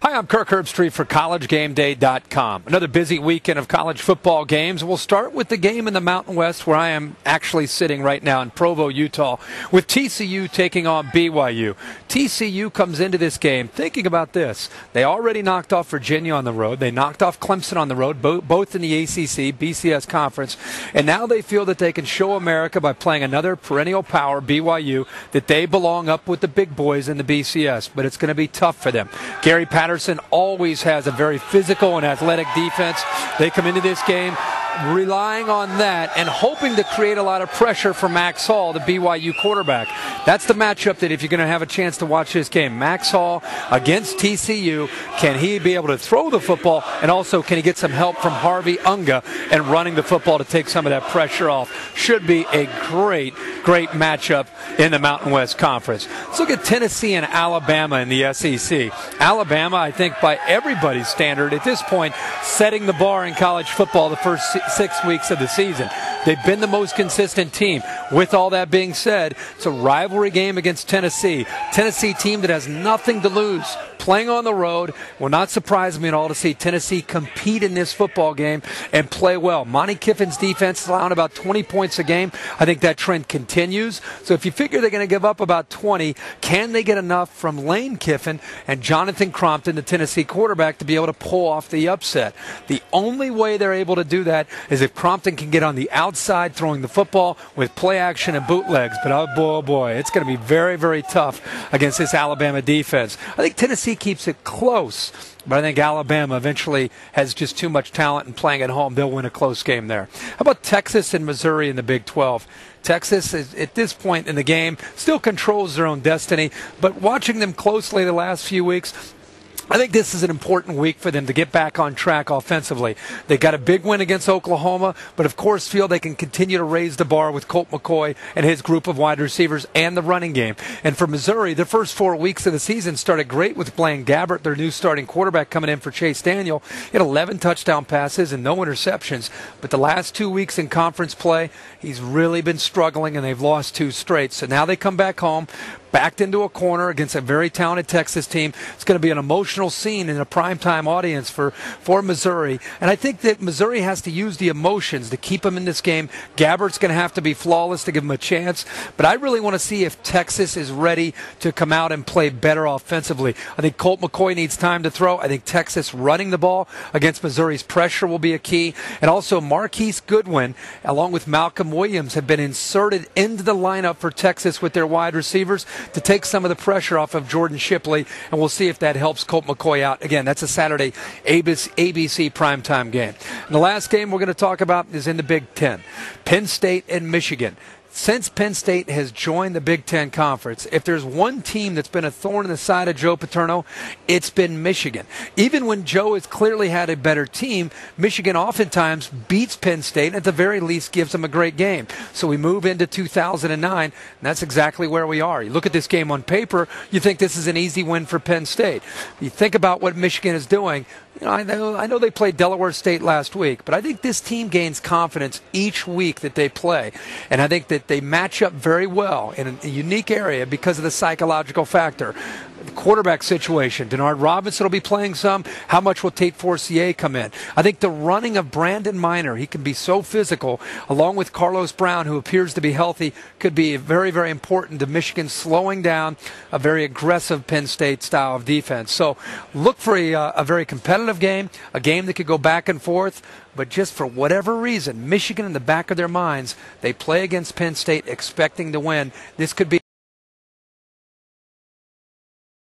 Hi, I'm Kirk Herbstreit for CollegeGameDay.com. Another busy weekend of college football games. We'll start with the game in the Mountain West, where I am actually sitting right now in Provo, Utah, with TCU taking on BYU. TCU comes into this game thinking about this. They already knocked off Virginia on the road. They knocked off Clemson on the road, both in the ACC, BCS conference. And now they feel that they can show America by playing another perennial power, BYU, that they belong up with the big boys in the BCS. But it's going to be tough for them. Gary Patterson always has a very physical and athletic defense. They come into this game relying on that and hoping to create a lot of pressure for Max Hall, the BYU quarterback. That's the matchup that if you're going to have a chance to watch this game, Max Hall against TCU, can he be able to throw the football, and also can he get some help from Harvey Unga and running the football to take some of that pressure off? Should be a great matchup in the Mountain West Conference. Let's look at Tennessee and Alabama in the SEC. Alabama, I think by everybody's standard at this point, setting the bar in college football the first 6 weeks of the season. They've been the most consistent team. With all that being said, it's a rivalry game against Tennessee. Tennessee team that has nothing to lose, playing on the road. Will not surprise me at all to see Tennessee compete in this football game and play well. Monty Kiffin's defense is allowing about 20 points a game. I think that trend continues. So if you figure they're going to give up about 20, can they get enough from Lane Kiffin and Jonathan Crompton, the Tennessee quarterback, to be able to pull off the upset? The only way they're able to do that is if Crompton can get on the outside throwing the football with play action and bootlegs. But oh boy, it's going to be very tough against this Alabama defense. I think Tennessee keeps it close, but I think Alabama eventually has just too much talent, and playing at home, they'll win a close game there. How about Texas and Missouri in the Big 12? Texas, is, at this point in the game, still controls their own destiny, but watching them closely the last few weeks, I think this is an important week for them to get back on track offensively. They got a big win against Oklahoma, but of course feel they can continue to raise the bar with Colt McCoy and his group of wide receivers and the running game. And for Missouri, the first 4 weeks of the season started great with Blaine Gabbert, their new starting quarterback, coming in for Chase Daniel. He had 11 touchdown passes and no interceptions. But the last 2 weeks in conference play, he's really been struggling, and they've lost 2 straight. So now they come back home, backed into a corner against a very talented Texas team. It's going to be an emotional scene in a primetime audience for Missouri. And I think that Missouri has to use the emotions to keep them in this game. Gabbert's going to have to be flawless to give them a chance. But I really want to see if Texas is ready to come out and play better offensively. I think Colt McCoy needs time to throw. I think Texas running the ball against Missouri's pressure will be a key. And also Marquise Goodwin, along with Malcolm Williams, have been inserted into the lineup for Texas with their wide receivers to take some of the pressure off of Jordan Shipley, and we'll see if that helps Colt McCoy out. Again, that's a Saturday ABC primetime game. And the last game we're going to talk about is in the Big Ten. Penn State and Michigan. Since Penn State has joined the Big Ten Conference, if there's one team that's been a thorn in the side of Joe Paterno, it's been Michigan. Even when Joe has clearly had a better team, Michigan oftentimes beats Penn State, and at the very least gives them a great game. So we move into 2009, and that's exactly where we are. You look at this game on paper, you think this is an easy win for Penn State. You think about what Michigan is doing. You know, I know they played Delaware State last week, but I think this team gains confidence each week that they play. And I think that they match up very well in a unique area because of the psychological factor. The quarterback situation, Denard Robinson will be playing some. How much will Tate Forcier come in? I think the running of Brandon Minor, he can be so physical, along with Carlos Brown, who appears to be healthy, could be very important to Michigan slowing down a very aggressive Penn State style of defense. So look for a very competitive game, a game that could go back and forth. But just for whatever reason, Michigan in the back of their minds, they play against Penn State expecting to win. This could be